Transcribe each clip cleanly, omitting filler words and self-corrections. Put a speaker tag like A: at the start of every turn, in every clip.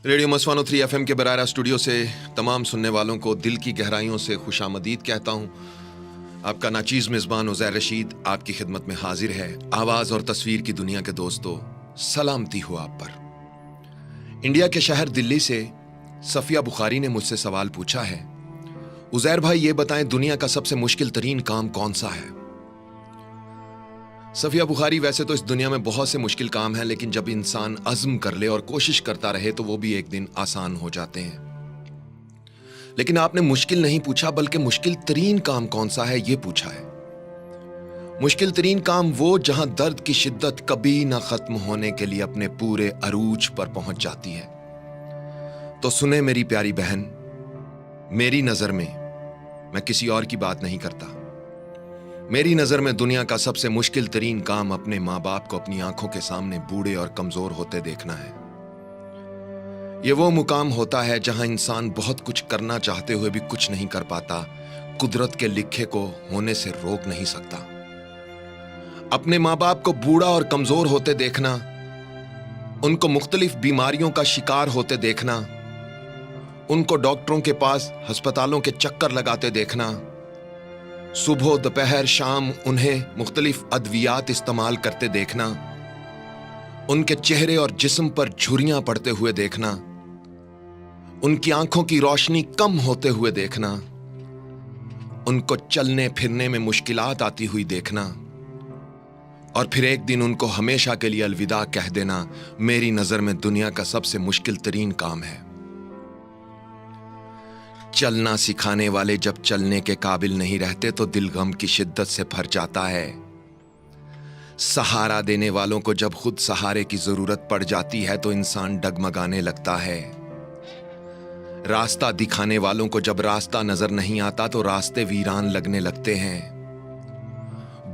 A: Radio मस्तानो 3 FM के बरारा studio से तमाम सुनने वालों को दिल की गहराइयों से खुशामदीद कहता हूँ। आपका नाचीज़ मेज़बान उज़ैर रशीद आपकी खिदमत में हाजिर है। आवाज़ और तस्वीर की दुनिया के दोस्तों, सलामती हो आप पर। इंडिया के शहर दिल्ली से सफ़िया बुखारी ने मुझसे सवाल पूछा है, उज़ैर भाई ये बताएं दुनिया का सबसे मुश्किल तरीन काम कौन सा है। सफ़िया बुखारी, वैसे तो इस दुनिया में बहुत से मुश्किल काम हैं, लेकिन जब इंसान अज़्म कर ले और कोशिश करता रहे तो वो भी एक दिन आसान हो जाते हैं। लेकिन आपने मुश्किल नहीं पूछा, बल्कि मुश्किल तरीन काम कौन सा है ये पूछा है। मुश्किल तरीन काम वो जहां दर्द की शिद्दत कभी ना खत्म होने के लिए अपने पूरे अरूज पर पहुंच जाती है। तो सुने मेरी प्यारी बहन, मेरी नजर में, मैं किसी और की बात नहीं करता, मेरी नजर में दुनिया का सबसे मुश्किल तरीन काम अपने माँ बाप को अपनी आंखों के सामने बूढ़े और कमजोर होते देखना है। यह वो मुकाम होता है जहां इंसान बहुत कुछ करना चाहते हुए भी कुछ नहीं कर पाता, कुदरत के लिखे को होने से रोक नहीं सकता। अपने माँ बाप को बूढ़ा और कमजोर होते देखना, उनको मुख्तलिफ बीमारियों का शिकार होते देखना, उनको डॉक्टरों के पास अस्पतालों के चक्कर लगाते देखना, सुबह दोपहर शाम उन्हें मुख्तलिफ अद्वियात इस्तेमाल करते देखना, उनके चेहरे और जिस्म पर झुर्रियां पड़ते हुए देखना, उनकी आंखों की रोशनी कम होते हुए देखना, उनको चलने फिरने में मुश्किलात आती हुई देखना, और फिर एक दिन उनको हमेशा के लिए अलविदा कह देना, मेरी नजर में दुनिया का सबसे मुश्किल तरीन काम है। चलना सिखाने वाले जब चलने के काबिल नहीं रहते तो दिल गम की शिद्दत से भर जाता है। सहारा देने वालों को जब खुद सहारे की जरूरत पड़ जाती है तो इंसान डगमगाने लगता है। रास्ता दिखाने वालों को जब रास्ता नजर नहीं आता तो रास्ते वीरान लगने लगते हैं।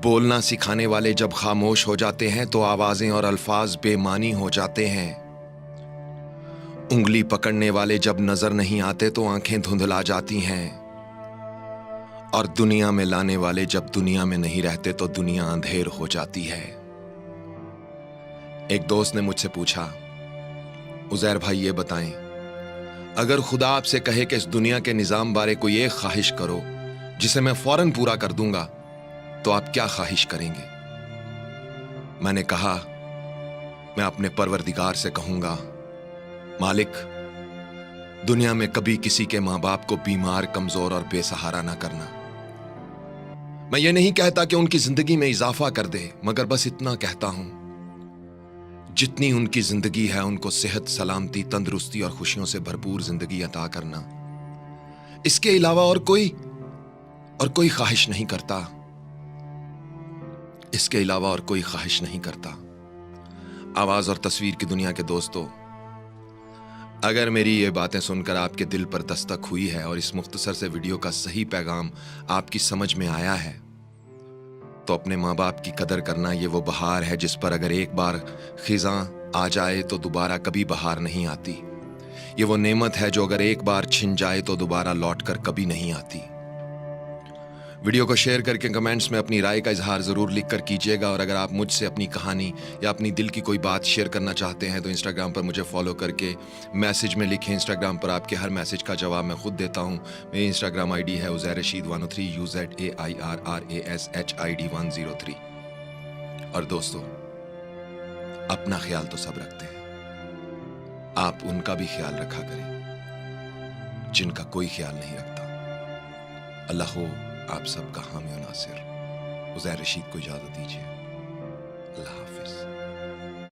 A: बोलना सिखाने वाले जब खामोश हो जाते हैं तो आवाजें और अल्फाज बेमानी हो जाते हैं। उंगली पकड़ने वाले जब नजर नहीं आते तो आंखें धुंधला जाती हैं, और दुनिया में लाने वाले जब दुनिया में नहीं रहते तो दुनिया अंधेर हो जाती है। एक दोस्त ने मुझसे पूछा, उज़ैर भाई ये बताएं, अगर खुदा आपसे कहे कि इस दुनिया के निजाम बारे कोई एक ख्वाहिश करो जिसे मैं फौरन पूरा कर दूंगा, तो आप क्या ख्वाहिश करेंगे? मैंने कहा, मैं अपने परवरदिगार से कहूंगा, मालिक, दुनिया में कभी किसी के मां बाप को बीमार, कमजोर और बेसहारा ना करना। मैं ये नहीं कहता कि उनकी जिंदगी में इजाफा कर दे, मगर बस इतना कहता हूं, जितनी उनकी जिंदगी है उनको सेहत, सलामती, तंदुरुस्ती और खुशियों से भरपूर जिंदगी अता करना। इसके अलावा और कोई ख्वाहिश नहीं करता। इसके अलावा और कोई ख्वाहिश नहीं करता। आवाज और तस्वीर की दुनिया के दोस्तों, अगर मेरी ये बातें सुनकर आपके दिल पर दस्तक हुई है और इस मुख्तसर से वीडियो का सही पैगाम आपकी समझ में आया है, तो अपने माँ बाप की कदर करना ये वो बहार है जिस पर अगर एक बार खिज़ां आ जाए तो दोबारा कभी बहार नहीं आती। ये वो नेमत है जो अगर एक बार छिन जाए तो दोबारा लौट कर कभी नहीं आती। वीडियो को शेयर करके कमेंट्स में अपनी राय का इजहार ज़रूर लिख कर कीजिएगा, और अगर आप मुझसे अपनी कहानी या अपनी दिल की कोई बात शेयर करना चाहते हैं तो इंस्टाग्राम पर मुझे फॉलो करके मैसेज में लिखें। इंस्टाग्राम पर आपके हर मैसेज का जवाब मैं खुद देता हूं। मेरी इंस्टाग्राम आईडी है उज़ैर रशीद 103 UZAIRRASHID 103। और दोस्तों, अपना ख्याल तो सब रखते हैं, आप उनका भी ख्याल रखा करें जिनका कोई ख्याल नहीं रखता। अल्लाह हो आप सबका हामी और नासिर। उज़ैर रशीद को इजाज़त दीजिए। अल्लाह।